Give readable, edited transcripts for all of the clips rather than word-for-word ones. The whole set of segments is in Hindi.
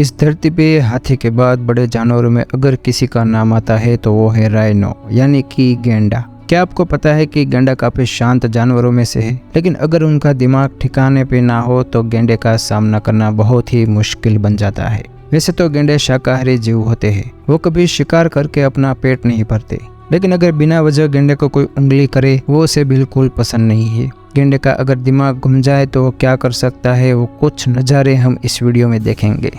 इस धरती पे हाथी के बाद बड़े जानवरों में अगर किसी का नाम आता है तो वो है राइनो यानी कि गेंडा। क्या आपको पता है कि गेंडा काफी शांत जानवरों में से है, लेकिन अगर उनका दिमाग ठिकाने पे ना हो तो गेंडे का सामना करना बहुत ही मुश्किल बन जाता है। वैसे तो गेंडे शाकाहारी जीव होते हैं, वो कभी शिकार करके अपना पेट नहीं भरते, लेकिन अगर बिना वजह गेंडे को कोई उंगली करे वो उसे बिल्कुल पसंद नहीं है। गेंडे का अगर दिमाग घूम जाए तो वो क्या कर सकता है, वो कुछ नज़ारे हम इस वीडियो में देखेंगे।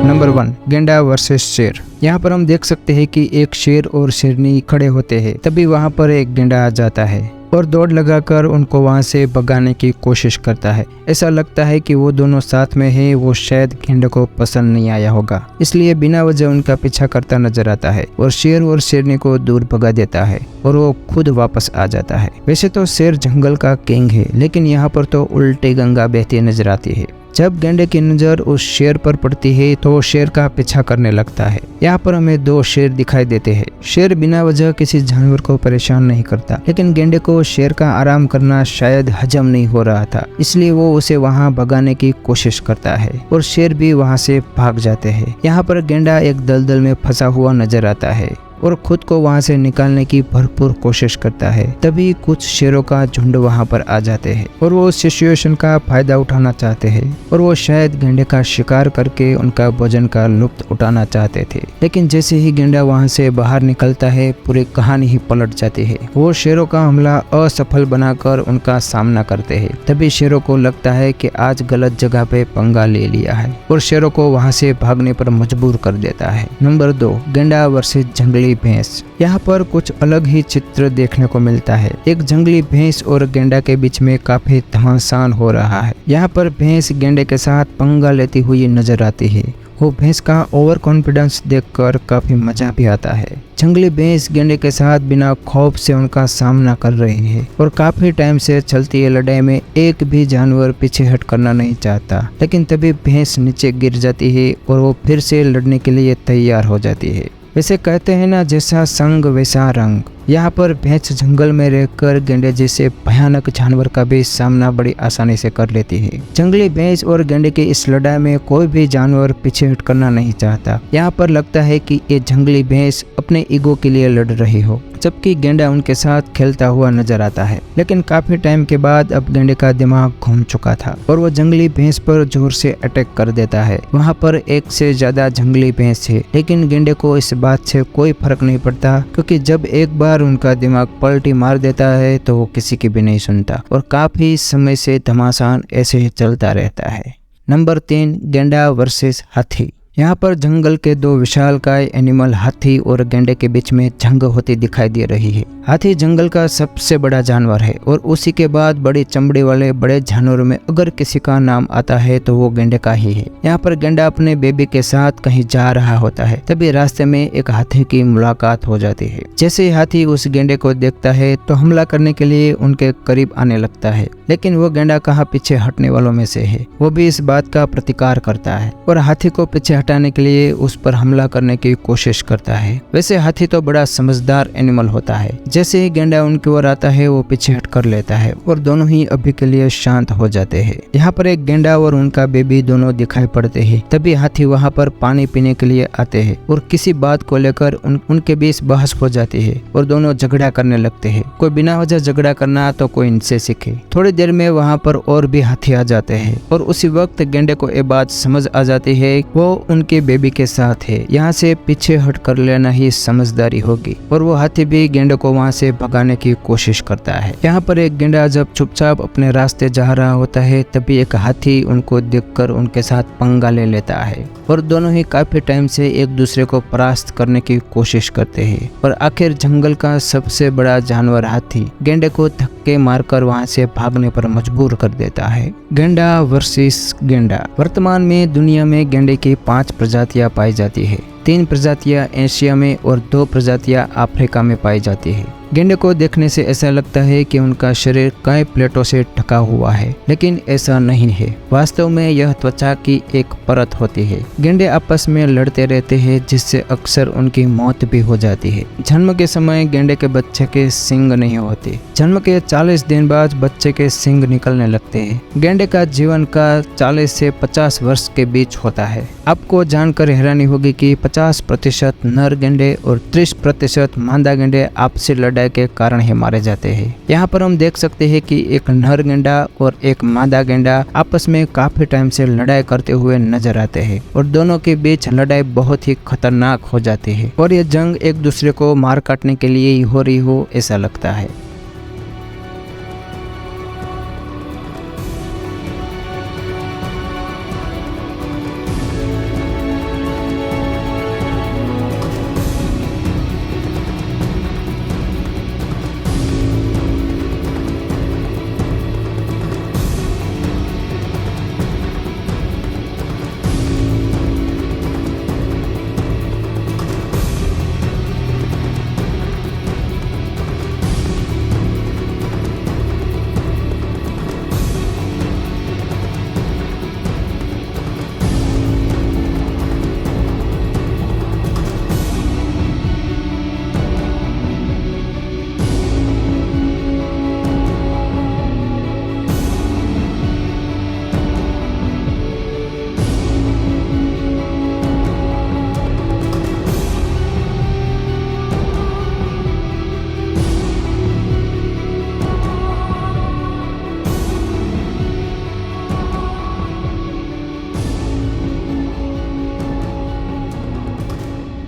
नंबर 1, गेंडा वर्सेस शेर। यहाँ पर हम देख सकते हैं कि एक शेर और शेरनी खड़े होते हैं, तभी वहाँ पर एक गेंडा आ जाता है और दौड़ लगाकर उनको वहाँ से भगाने की कोशिश करता है। ऐसा लगता है कि वो दोनों साथ में है, वो शायद गेंडे को पसंद नहीं आया होगा, इसलिए बिना वजह उनका पीछा करता नजर आता है और शेर और शेरनी को दूर भगा देता है और वो खुद वापस आ जाता है। वैसे तो शेर जंगल का किंग है, लेकिन यहाँ पर तो उल्टी गंगा बहती नजर आती है। जब गेंडे की नजर उस शेर पर पड़ती है तो वो शेर का पीछा करने लगता है। यहाँ पर हमें 2 शेर दिखाई देते हैं। शेर बिना वजह किसी जानवर को परेशान नहीं करता, लेकिन गेंडे को शेर का आराम करना शायद हजम नहीं हो रहा था, इसलिए वो उसे वहाँ भगाने की कोशिश करता है और शेर भी वहाँ से भाग जाते हैं। यहाँ पर गेंडा एक दलदल में फंसा हुआ नजर आता है और खुद को वहां से निकालने की भरपूर कोशिश करता है। तभी कुछ शेरों का झुंड वहां पर आ जाते हैं और वो उस सिचुएशन का फायदा उठाना चाहते हैं और वो शायद गेंडे का शिकार करके उनका भोजन का लुत्फ उठाना चाहते थे। लेकिन जैसे ही गेंडा वहां से बाहर निकलता है, पूरी कहानी ही पलट जाती है। वो शेरों का हमला असफल बनाकर उनका सामना करते हैं। तभी शेरों को लगता है कि आज गलत जगह पे पंगा ले लिया है और शेरों को वहां से भागने पर मजबूर कर देता है। नंबर 2, गेंडा वर्सेस जंगली भैंस। यहाँ पर कुछ अलग ही चित्र देखने को मिलता है। एक जंगली भैंस और गेंडा के बीच में काफी घमासान हो रहा है। यहाँ पर भैंस गेंडे के साथ पंगा लेती हुई नजर आती है। वो भैंस का ओवर कॉन्फिडेंस देखकर काफी मजा भी आता है। जंगली भैंस गेंडे के साथ बिना खौफ से उनका सामना कर रही है और काफी टाइम से चलती है लड़ाई में एक भी जानवर पीछे हट करना नहीं चाहता। लेकिन तभी भैंस नीचे गिर जाती है और वो फिर से लड़ने के लिए तैयार हो जाती है। वैसे कहते हैं ना, जैसा संग वैसा रंग। यहाँ पर भैंस जंगल में रहकर गेंडे जैसे भयानक जानवर का भी सामना बड़ी आसानी से कर लेती है। जंगली भैंस और गेंडे की इस लड़ाई में कोई भी जानवर पीछे हट करना नहीं चाहता। यहाँ पर लगता है कि ये जंगली भैंस अपने ईगो के लिए लड़ रही हो, जबकि गेंडा उनके साथ खेलता हुआ नजर आता है। लेकिन काफी टाइम के बाद अब गेंडे का दिमाग घूम चुका था और वो जंगली भैंस पर जोर से अटैक कर देता है। वहाँ पर 1 से ज्यादा जंगली भैंस है, लेकिन गेंडे को इस बात से कोई फर्क नहीं पड़ता, क्योंकि जब एक बार उनका दिमाग पलटी मार देता है तो वो किसी की भी नहीं सुनता और काफी समय से घमासान ऐसे ही चलता रहता है। नंबर 3, गेंडा वर्सेस हाथी। यहाँ पर जंगल के 2 विशालकाय एनिमल हाथी और गेंडे के बीच में जंग होती दिखाई दे रही है। हाथी जंगल का सबसे बड़ा जानवर है और उसी के बाद बड़ी चमड़ी वाले बड़े जानवरों में अगर किसी का नाम आता है तो वो गेंडे का ही है। यहाँ पर गेंडा अपने बेबी के साथ कहीं जा रहा होता है, तभी रास्ते में एक हाथी की मुलाकात हो जाती है। जैसे ही हाथी उस गेंडे को देखता है तो हमला करने के लिए उनके करीब आने लगता है, लेकिन वो गेंडा कहाँ पीछे हटने वालों में से है। वो भी इस बात का प्रतिकार करता है और हाथी को पीछे हटाने के लिए उस पर हमला करने की कोशिश करता है। वैसे हाथी तो बड़ा समझदार एनिमल होता है। जैसे ही गेंडा उनकी ओर आता है वो पीछे हट कर लेता है और दोनों ही अभी के लिए शांत हो जाते हैं। यहाँ पर एक गेंडा और उनका बेबी दोनों दिखाई पड़ते हैं। तभी हाथी वहाँ पर पानी पीने के लिए आते हैं और किसी बात को लेकर उनके बीच बहस हो जाती है और दोनों झगड़ा करने लगते हैं। कोई बिना वजह झगड़ा करना तो कोई इनसे सीखे। थोड़ी देर में वहाँ पर और भी हाथी आ जाते हैं और उसी वक्त गेंडे को ये बात समझ आ जाती है वो उनके बेबी के साथ है। यहाँ से पीछे हट कर लेना ही समझदारी होगी और वो हाथी भी गेंडे को वहाँ से भगाने की कोशिश करता है। यहाँ पर एक गेंडा जब चुपचाप अपने रास्ते जा रहा होता है तभी एक हाथी उनको देखकर उनके साथ पंगा ले लेता है और दोनों ही काफी टाइम से एक दूसरे को परास्त करने की कोशिश करते हैं और आखिर जंगल का सबसे बड़ा जानवर हाथी गेंडे को धक्के मारकर वहाँ से भागने पर मजबूर कर देता है। गेंडा वर्सेस गेंडा। वर्तमान में दुनिया में गेंडे की 5 प्रजातियां पाई जाती है। 3 प्रजातियां एशिया में और 2 प्रजातियां अफ्रीका में पाई जाती है। गेंडे को देखने से ऐसा लगता है कि उनका शरीर कई प्लेटों से ढका हुआ है, लेकिन ऐसा नहीं है। वास्तव में यह त्वचा की एक परत होती है। गेंडे आपस में लड़ते रहते हैं, जिससे अक्सर उनकी मौत भी हो जाती है। जन्म के समय गेंडे के बच्चे के सींग नहीं होते। जन्म के 40 दिन बाद बच्चे के सींग निकलने लगते हैं। गेंडे का जीवन काल 40 से 50 वर्ष के बीच होता है। आपको जानकर हैरानी होगी कि 50% नर गेंडे और 30% मादा गेंडे आपसी लड़ाई के कारण ही मारे जाते हैं। यहाँ पर हम देख सकते हैं कि एक नर गेंडा और एक मादा गेंडा आपस में काफी टाइम से लड़ाई करते हुए नजर आते हैं और दोनों के बीच लड़ाई बहुत ही खतरनाक हो जाती है और ये जंग एक दूसरे को मार काटने के लिए ही हो रही हो ऐसा लगता है।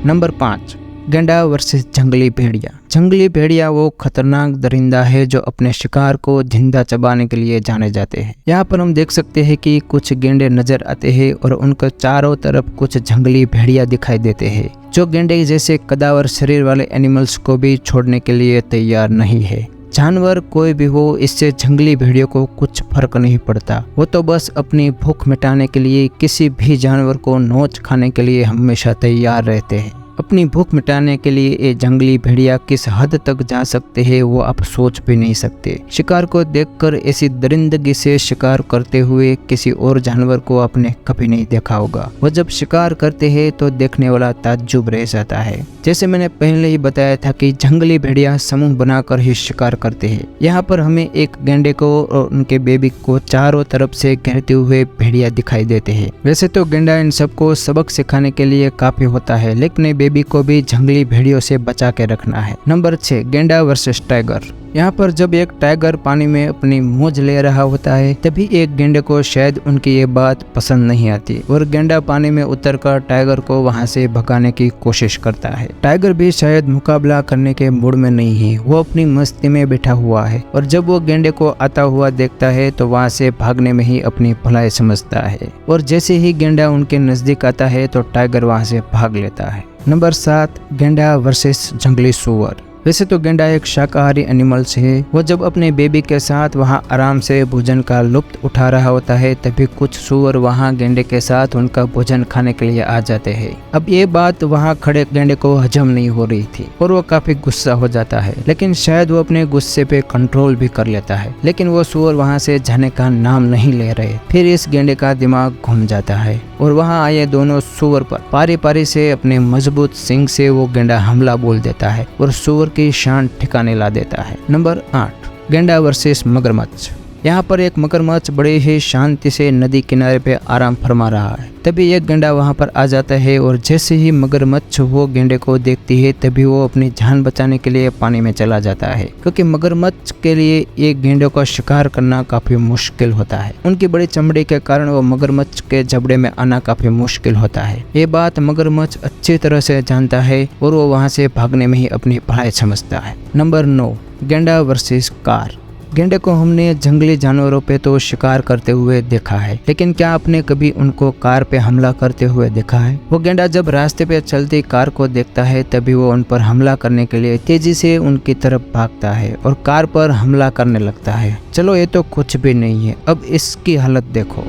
नंबर 5, गेंडा वर्सेस जंगली भेड़िया। जंगली भेड़िया वो खतरनाक दरिंदा है जो अपने शिकार को जिंदा चबाने के लिए जाने जाते हैं। यहाँ पर हम देख सकते हैं कि कुछ गेंडे नजर आते हैं और उनके चारों तरफ कुछ जंगली भेड़िया दिखाई देते हैं, जो गेंडे जैसे कदावर शरीर वाले एनिमल्स को भी छोड़ने के लिए तैयार नहीं है। जानवर कोई भी हो, इससे जंगली भेड़ियों को कुछ फर्क नहीं पड़ता। वो तो बस अपनी भूख मिटाने के लिए किसी भी जानवर को नोच खाने के लिए हमेशा तैयार रहते हैं। अपनी भूख मिटाने के लिए ये जंगली भेड़िया किस हद तक जा सकते हैं वो आप सोच भी नहीं सकते। शिकार को देखकर ऐसी दरिंदगी से शिकार करते हुए किसी और जानवर को आपने कभी नहीं देखा होगा। वो जब शिकार करते हैं तो देखने वाला ताज्जुब रह जाता है। जैसे मैंने पहले ही बताया था कि जंगली भेड़िया समूह बनाकर ही शिकार करते हैं। यहाँ पर हमें एक गेंडे को और उनके बेबी को चारों तरफ से घेरते हुए भेड़िया दिखाई देते हैं। वैसे तो गेंडा इन सबको सबक सिखाने के लिए काफी होता है, लेकिन बेबी को भी जंगली भेड़ियों से बचा के रखना है। नंबर 6, गेंडा वर्सेस टाइगर। यहाँ पर जब एक टाइगर पानी में अपनी मौज ले रहा होता है तभी एक गेंडे को शायद उनकी ये बात पसंद नहीं आती और गेंडा पानी में उतरकर टाइगर को वहाँ से भगाने की कोशिश करता है। टाइगर भी शायद मुकाबला करने के मूड में नहीं है, वो अपनी मस्ती में बैठा हुआ है और जब वो गेंडे को आता हुआ देखता है तो वहाँ से भागने में ही अपनी भलाई समझता है और जैसे ही गेंडा उनके नजदीक आता है तो टाइगर वहाँ से भाग लेता है। नंबर 7, गेंडा वर्सेस जंगली सुअर। वैसे तो गेंडा एक शाकाहारी एनिमल्स है। वो जब अपने बेबी के साथ वहाँ आराम से भोजन का लुत्फ उठा रहा होता है तभी कुछ सुअर वहाँ गेंडे के साथ उनका भोजन खाने के लिए आ जाते हैं। अब ये बात वहाँ खड़े गेंडे को हजम नहीं हो रही थी और वो काफी गुस्सा हो जाता है, लेकिन शायद वो अपने गुस्से पे कंट्रोल भी कर लेता है, लेकिन वो सुअर वहाँ से जाने का नाम नहीं ले रहे। फिर इस गेंडे का दिमाग घूम जाता है और वहाँ आए दोनों सुअर पर पारी पारी से अपने मजबूत सींग से वो गेंडा हमला बोल देता है और सुअर की शान ठिकाने ला देता है। नंबर 8, गेंडा वर्सेस मगरमच्छ। यहाँ पर एक मगरमच्छ बड़े ही शांति से नदी किनारे पे आराम फरमा रहा है। तभी एक गेंडा वहाँ पर आ जाता है और जैसे ही मगरमच्छ वो गेंडे को देखती है तभी वो अपनी जान बचाने के लिए पानी में चला जाता है, क्योंकि मगरमच्छ के लिए एक गेंडे का शिकार करना काफी मुश्किल होता है। उनकी बड़ी चमड़ी के कारण वो मगरमच्छ के जबड़े में आना काफी मुश्किल होता है। ये बात मगरमच्छ अच्छी तरह से जानता है और वो वहाँ से भागने में ही अपनी भलाई समझता है। नंबर 9, गेंडा वर्सेस कार। गेंडे को हमने जंगली जानवरों पे तो शिकार करते हुए देखा है, लेकिन क्या आपने कभी उनको कार पे हमला करते हुए देखा है? वो गेंडा जब रास्ते पे चलती कार को देखता है तभी वो उन पर हमला करने के लिए तेजी से उनकी तरफ भागता है और कार पर हमला करने लगता है। चलो ये तो कुछ भी नहीं है, अब इसकी हालत देखो।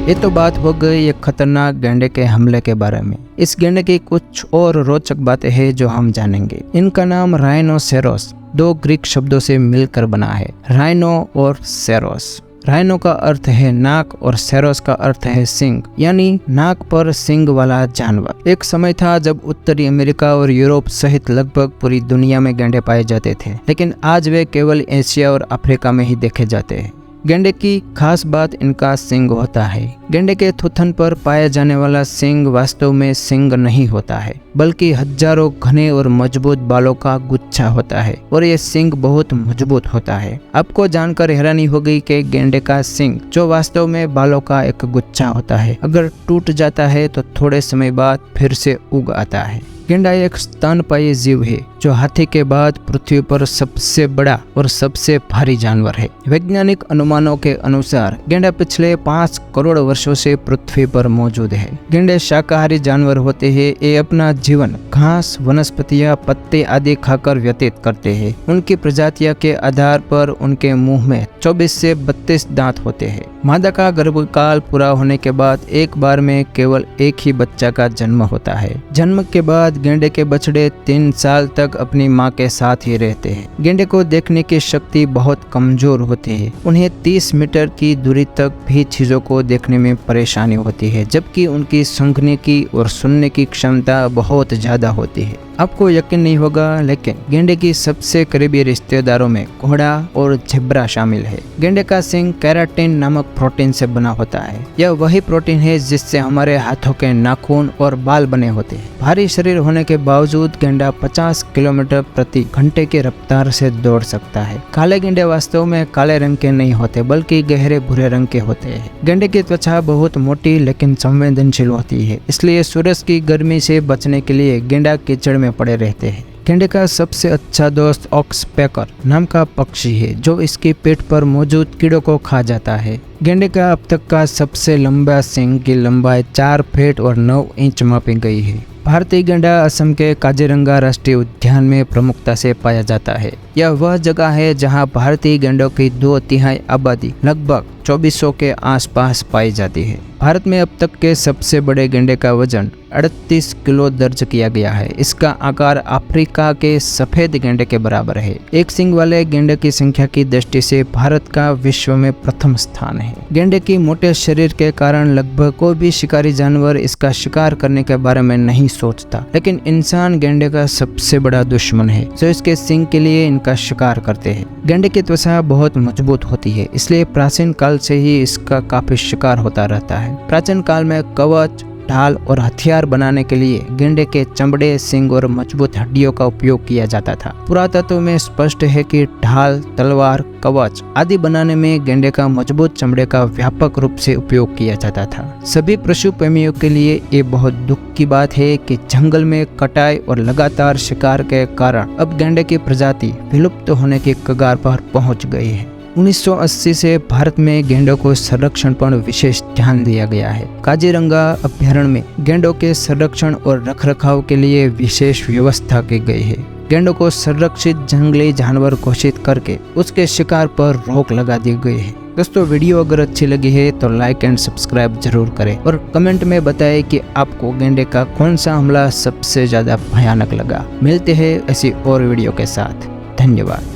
ये तो बात हो गई एक खतरनाक गेंडे के हमले के बारे में। इस गेंडे की कुछ और रोचक बातें हैं जो हम जानेंगे। इनका नाम राइनोसेरोस 2 ग्रीक शब्दों से मिलकर बना है, राइनो और सेरोस। राइनो का अर्थ है नाक और सेरोस का अर्थ है सिंग, यानी नाक पर सिंग वाला जानवर। एक समय था जब उत्तरी अमेरिका और यूरोप सहित लगभग पूरी दुनिया में गेंडे पाए जाते थे, लेकिन आज वे केवल एशिया और अफ्रीका में ही देखे जाते हैं। गेंडे की खास बात इनका सिंग होता है। गेंडे के थुथन पर पाया जाने वाला सिंग वास्तव में सिंग नहीं होता है, बल्कि हजारों घने और मजबूत बालों का गुच्छा होता है, और ये सिंग बहुत मजबूत होता है। आपको जानकर हैरानी होगी कि गेंडे का सिंग, जो वास्तव में बालों का एक गुच्छा होता है, अगर टूट जाता है तो थोड़े समय बाद फिर से उग आता है। गेंडा एक स्तनपायी जीव है जो हाथी के बाद पृथ्वी पर सबसे बड़ा और सबसे भारी जानवर है। वैज्ञानिक अनुमानों के अनुसार गेंडा पिछले 5 करोड़ वर्षों से पृथ्वी पर मौजूद है। गेंडे शाकाहारी जानवर होते हैं। ये अपना जीवन घास, वनस्पतियां, पत्ते आदि खाकर व्यतीत करते हैं। उनकी प्रजातियों के आधार पर उनके मुंह में 24 से 32 दांत होते हैं। मादा का गर्भकाल पूरा होने के बाद एक बार में केवल एक ही बच्चा का जन्म होता है। जन्म के बाद गेंडे के बछड़े 3 साल तक अपनी मां के साथ ही रहते हैं। गेंडे को देखने की शक्ति बहुत कमजोर होती है। उन्हें 30 मीटर की दूरी तक भी चीजों को देखने में परेशानी होती है, जबकि उनकी सूंघने की और सुनने की क्षमता बहुत ज्यादा होती है। आपको यकीन नहीं होगा, लेकिन गेंडे की सबसे करीबी रिश्तेदारों में घोड़ा और ज़ेब्रा शामिल है। गेंडे का सींग केराटिन नामक प्रोटीन से बना होता है। यह वही प्रोटीन है जिससे हमारे हाथों के नाखून और बाल बने होते हैं। भारी शरीर होने के बावजूद गेंडा 50 किलोमीटर प्रति घंटे की रफ्तार से दौड़ सकता है। काले गेंडे वास्तव में काले रंग के नहीं होते, बल्कि गहरे भूरे रंग के होते हैं। गेंडे की त्वचा बहुत मोटी लेकिन संवेदनशील होती है, इसलिए सूरज की गर्मी से बचने के लिए गेंडा कीचड़ में पड़े रहते हैं। गेंडे का सबसे अच्छा दोस्त ऑक्सपेकर नाम का पक्षी है, जो इसकी पीठ पर मौजूद कीड़ों को खा जाता है। गेंडे का अब तक का सबसे लंबा सींग की लंबाई 4 फीट और 9 इंच मापी गई है। भारतीय गेंडा असम के काजीरंगा राष्ट्रीय उद्यान में प्रमुखता से पाया जाता है। यह वह जगह है जहां भारतीय गेंडों की 2/3 आबादी लगभग 2400 के आसपास पाई जाती है। भारत में अब तक के सबसे बड़े गेंडे का वजन 38 किलो दर्ज किया गया है। इसका आकार अफ्रीका के सफेद गेंडे के बराबर है। एक सींग वाले गेंडे की संख्या की दृष्टि से भारत का विश्व में प्रथम स्थान है। गेंडे की मोटे शरीर के कारण लगभग कोई भी शिकारी जानवर इसका शिकार करने के बारे में नहीं सोचता, लेकिन इंसान गेंडे का सबसे बड़ा दुश्मन है, जो इसके सींग के लिए इनका शिकार करते हैं। गेंडे की त्वचा बहुत मजबूत होती है, इसलिए प्राचीन काल से ही इसका काफी शिकार होता रहता है। प्राचीन काल में कवच, ढाल और हथियार बनाने के लिए गेंडे के चमड़े, सींग और मजबूत हड्डियों का उपयोग किया जाता था। पुरातत्व में स्पष्ट है कि ढाल, तलवार, कवच आदि बनाने में गेंडे का मजबूत चमड़े का व्यापक रूप से उपयोग किया जाता था। सभी पशु प्रेमियों के लिए ये बहुत दुख की बात है कि जंगल में कटाई और लगातार शिकार के कारण अब गेंडे की प्रजाति विलुप्त होने की कगार पर पहुंच गई है। 1980 से भारत में गेंडों को संरक्षण पर विशेष ध्यान दिया गया है। काजीरंगा अभ्यारण्य में गेंडों के संरक्षण और रखरखाव के लिए विशेष व्यवस्था की गई है। गेंडों को संरक्षित जंगली जानवर घोषित करके उसके शिकार पर रोक लगा दी गई है। दोस्तों, वीडियो अगर अच्छी लगी है तो लाइक एंड सब्सक्राइब जरूर करें और कमेंट में बताएं कि आपको गेंडे का कौन सा हमला सबसे ज्यादा भयानक लगा। मिलते हैं ऐसी और वीडियो के साथ। धन्यवाद।